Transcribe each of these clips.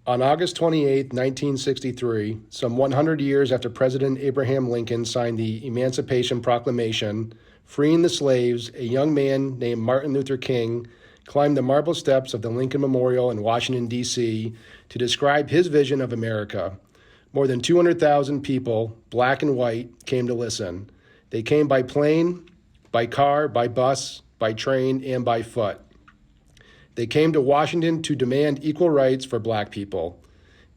On August 28, 1963, some 100 years after President Abraham Lincoln signed the Emancipation Proclamation, freeing the slaves, a young man named Martin Luther King climbed the marble steps of the Lincoln Memorial in Washington, D.C. to describe his vision of America. More than 200,000 people, black and white, came to listen. They came by plane, by car, by bus, by train, and by foot. They came to Washington to demand equal rights for black people.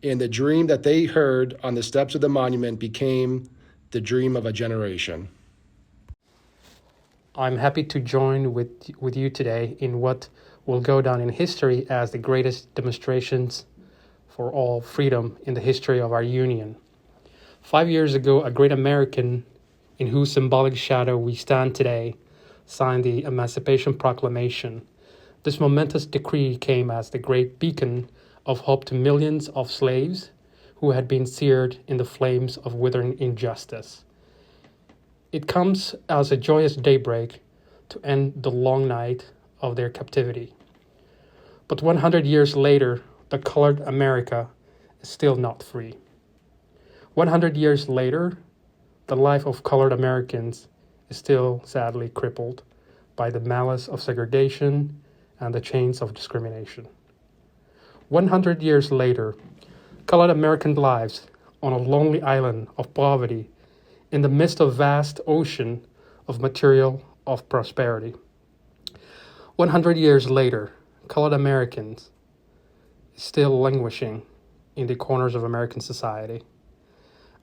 And the dream that they heard on the steps of the monument became the dream of a generation. I'm happy to join with you today in what will go down in history as the greatest demonstrations for all freedom in the history of our union. 5 years ago, a great American in whose symbolic shadow we stand today signed the Emancipation Proclamation. This momentous decree came as the great beacon of hope to millions of slaves who had been seared in the flames of withering injustice. It comes as a joyous daybreak to end the long night of their captivity. But 100 years later, the colored America is still not free. 100 years later, the life of colored Americans is still sadly crippled by the malice of segregation and the chains of discrimination. 100 years later, colored American lives on a lonely island of poverty in the midst of vast ocean of material of prosperity. 100 years later, colored Americans still languishing in the corners of American society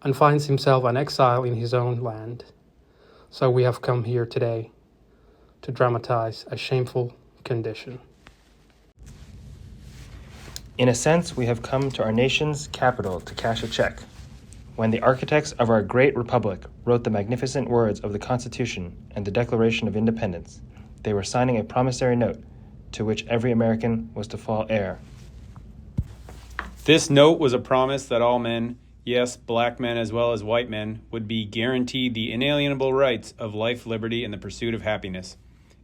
and finds himself an exile in his own land. So we have come here today to dramatize a shameful condition. In a sense, we have come to our nation's capital to cash a check. When the architects of our great republic wrote the magnificent words of the Constitution and the Declaration of Independence, they were signing a promissory note to which every American was to fall heir. This note was a promise that all men, yes, black men as well as white men, would be guaranteed the inalienable rights of life, liberty, and the pursuit of happiness.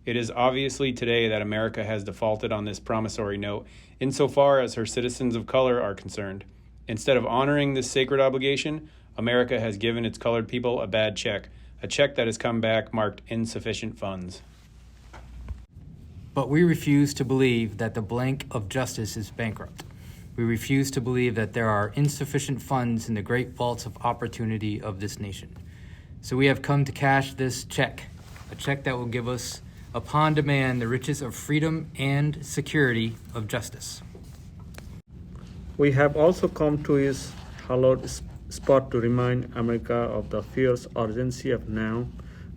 It is obviously today that America has defaulted on this promissory note insofar as her citizens of color are concerned. Instead of honoring this sacred obligation, America has given its colored people a bad check, a check that has come back marked insufficient funds. But we refuse to believe that the blank of justice is bankrupt. We refuse to believe that there are insufficient funds in the great vaults of opportunity of this nation. So we have come to cash this check, a check that will give us, upon demand, the riches of freedom and security of justice. We have also come to his hallowed spot to remind America of the fierce urgency of now.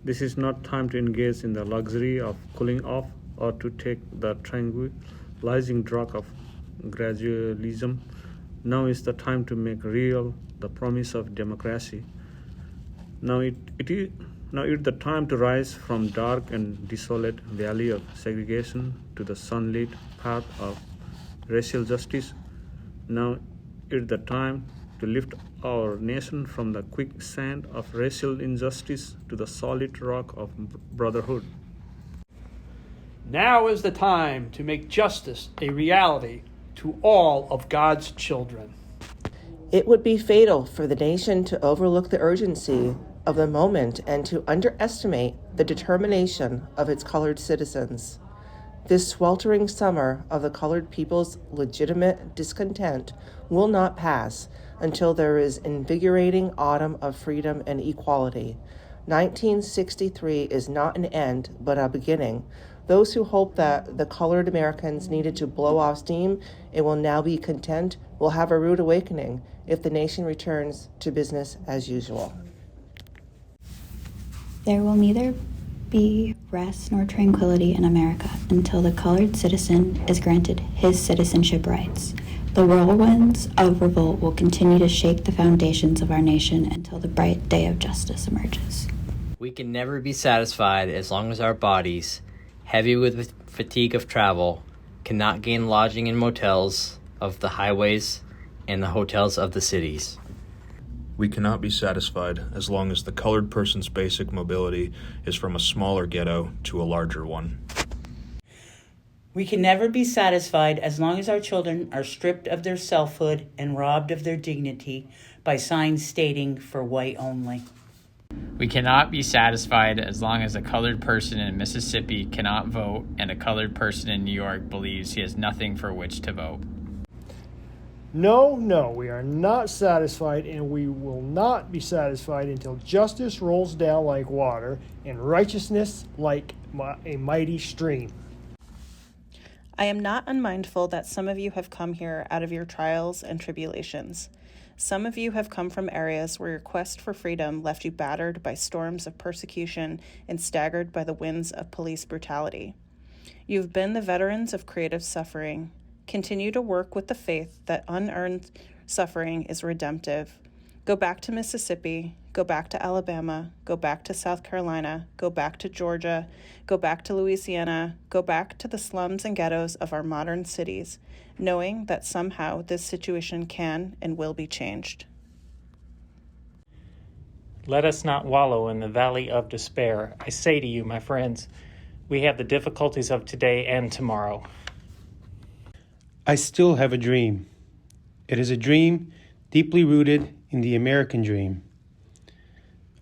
This is not time to engage in the luxury of cooling off or to take the tranquilizing drug of gradualism. Now is the time to make real the promise of democracy. Now it is the time to rise from dark and desolate valley of segregation to the sunlit path of racial justice. Now is the time to lift our nation from the quicksand of racial injustice to the solid rock of brotherhood. Now is the time to make justice a reality to all of God's children. It would be fatal for the nation to overlook the urgency of the moment and to underestimate the determination of its colored citizens. This sweltering summer of the colored people's legitimate discontent will not pass until there is invigorating autumn of freedom and equality. 1963 is not an end, but a beginning. Those who hope that the colored Americans needed to blow off steam and will now be content will have a rude awakening if the nation returns to business as usual. There will neither be rest nor tranquility in America until the colored citizen is granted his citizenship rights. The whirlwinds of revolt will continue to shake the foundations of our nation until the bright day of justice emerges. We can never be satisfied as long as our bodies, heavy with fatigue of travel, cannot gain lodging in motels of the highways and the hotels of the cities. We cannot be satisfied as long as the colored person's basic mobility is from a smaller ghetto to a larger one. We can never be satisfied as long as our children are stripped of their selfhood and robbed of their dignity by signs stating for white only. We cannot be satisfied as long as a colored person in Mississippi cannot vote and a colored person in New York believes he has nothing for which to vote. No, we are not satisfied, and we will not be satisfied until justice rolls down like water and righteousness like a mighty stream. I am not unmindful that some of you have come here out of your trials and tribulations. Some of you have come from areas where your quest for freedom left you battered by storms of persecution and staggered by the winds of police brutality. You've been the veterans of creative suffering. Continue to work with the faith that unearned suffering is redemptive. Go back to Mississippi, go back to Alabama, go back to South Carolina, go back to Georgia, go back to Louisiana, go back to the slums and ghettos of our modern cities, knowing that somehow this situation can and will be changed. Let us not wallow in the valley of despair. I say to you, my friends, we have the difficulties of today and tomorrow. I still have a dream. It is a dream deeply rooted in the American dream.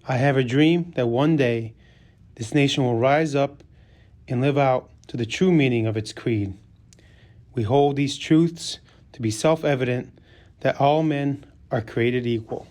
I have a dream that one day this nation will rise up and live out to the true meaning of its creed. We hold these truths to be self-evident that all men are created equal.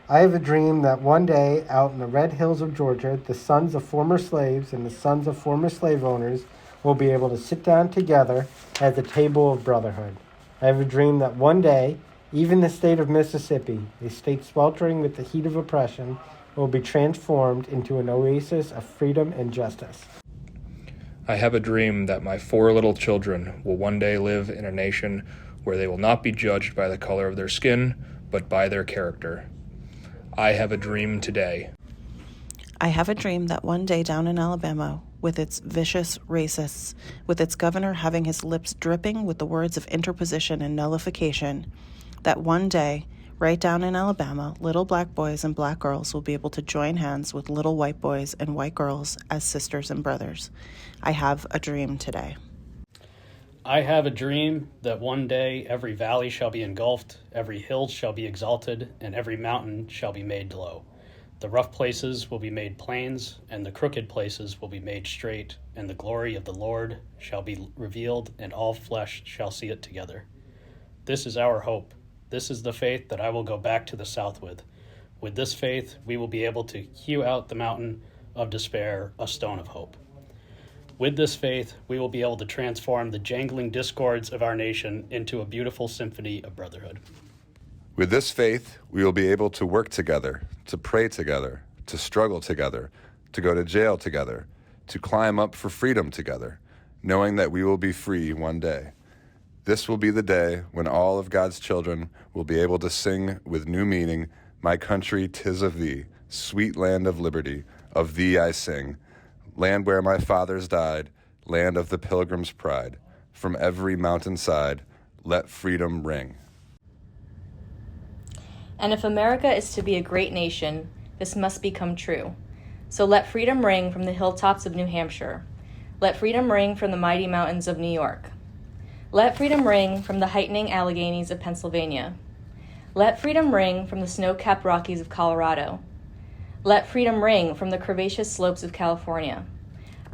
I have a dream that one day out in the red hills of Georgia, the sons of former slaves and the sons of former slave owners will be able to sit down together at the table of brotherhood. I have a dream that one day, even the state of Mississippi, a state sweltering with the heat of oppression, will be transformed into an oasis of freedom and justice. I have a dream that my 4 little children will one day live in a nation where they will not be judged by the color of their skin, but by their character. I have a dream today. I have a dream that one day down in Alabama, with its vicious racists, with its governor having his lips dripping with the words of interposition and nullification, that one day, right down in Alabama, little black boys and black girls will be able to join hands with little white boys and white girls as sisters and brothers. I have a dream today. I have a dream that one day every valley shall be engulfed, every hill shall be exalted, and every mountain shall be made low. The rough places will be made plains, and the crooked places will be made straight, and the glory of the Lord shall be revealed, and all flesh shall see it together. This is our hope. This is the faith that I will go back to the south with. With this faith, we will be able to hew out the mountain of despair a stone of hope. With this faith, we will be able to transform the jangling discords of our nation into a beautiful symphony of brotherhood. With this faith, we will be able to work together, to pray together, to struggle together, to go to jail together, to climb up for freedom together, knowing that we will be free one day. This will be the day when all of God's children will be able to sing with new meaning, "My country, 'tis of thee, sweet land of liberty, of thee I sing. Land where my fathers died, land of the pilgrim's pride. From every mountainside, let freedom ring." And if America is to be a great nation, this must become true. So let freedom ring from the hilltops of New Hampshire. Let freedom ring from the mighty mountains of New York. Let freedom ring from the heightening Alleghenies of Pennsylvania. Let freedom ring from the snow-capped Rockies of Colorado. Let freedom ring from the curvaceous slopes of California.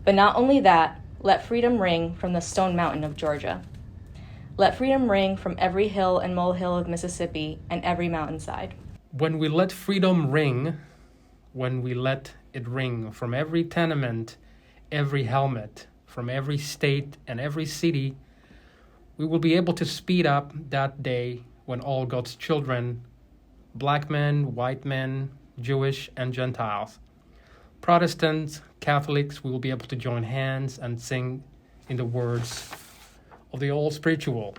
But not only that, let freedom ring from the Stone Mountain of Georgia. Let freedom ring from every hill and molehill of Mississippi and every mountainside. When we let freedom ring, when we let it ring from every tenement, every helmet, from every state and every city, we will be able to speed up that day when all God's children, black men, white men, Jewish and Gentiles, Protestants, Catholics, we will be able to join hands and sing in the words of the old spiritual,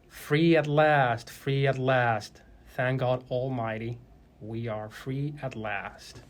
free at last, thank God Almighty, we are free at last.